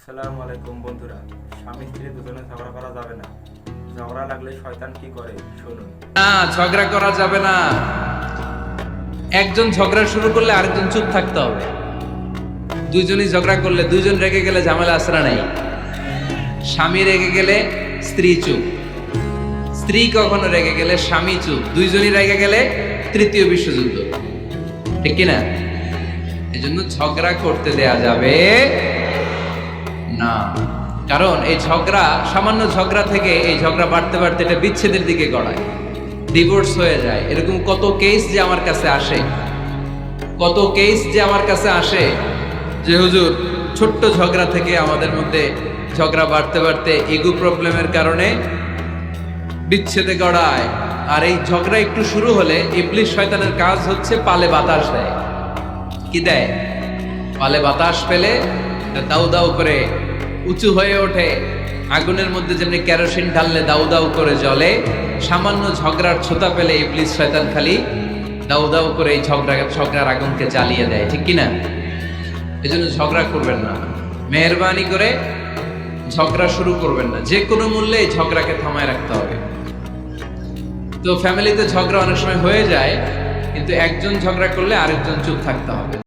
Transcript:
আসসালামু আলাইকুম বন্ধুরা, স্বামী স্ত্রী দুজনে ঝগড়া করা যাবে না। ঝগড়া লাগলে শয়তান কি করে শুনুন। না, ঝগড়া করা যাবে না। একজন ঝগড়া শুরু করলে আরেকজন চুপ থাকতে হবে। দুইজনই ঝগড়া করলে, দুইজন রেগে গেলে ঝামেলা আসরা নাই। স্বামী রেগে গেলে স্ত্রী চুপ, স্ত্রী কখনো রেগে গেলে স্বামী চুপ, দুইজনই রেগে গেলে তৃতীয় বিশ্বযুদ্ধ। ঠিক কিনা? এজন্য ঝগড়া করতে দেয়া যাবে না। কারণ এই ঝগড়া, সামান্য ঝগড়া থেকে এই ঝগড়া বাড়তে বাড়তে এটা বিচ্ছেদের দিকে গড়ায়, ডিভোর্স হয়ে যায়। এরকম কত কেস যে আমার কাছে আসে, কত কেস যে আমার কাছে আসে যে হুজুর ছোট্ট ঝগড়া থেকে আমাদের মধ্যে ঝগড়া বাড়তে বাড়তে ইগো প্রবলেমের কারণে বিচ্ছেদে গড়ায়। আর এই ঝগড়া একটু শুরু হলে ইবলিশ শয়তানের কাজ হচ্ছে পালে বাতাস দেয়। কি দেয়? পালে বাতাস পেলে দাউ দাউ করে উঁচু হয়ে ওঠে। আগুনের মধ্যে যেমনি কেরোসিন ঢাললে দাউ দাউ করে জ্বলে, সামান্য ঝগড়ার ছোতা পেলে ইবলিশ শয়তান খালি দাউ দাউ করে এই ঝগড়ার আগুনকে জ্বালিয়ে দেয়। ঠিক কিনা? এজন্য ঝগড়া করবেন না, মেহেরবানি করে ঝগড়া শুরু করবেন না। যে কোনো মূল্যে এই ঝগড়াকে থামায় রাখতে হবে। তো ফ্যামিলিতে ঝগড়া অনেক সময় হয়ে যায়, কিন্তু একজন ঝগড়া করলে আরেকজন চুপ থাকতে হবে।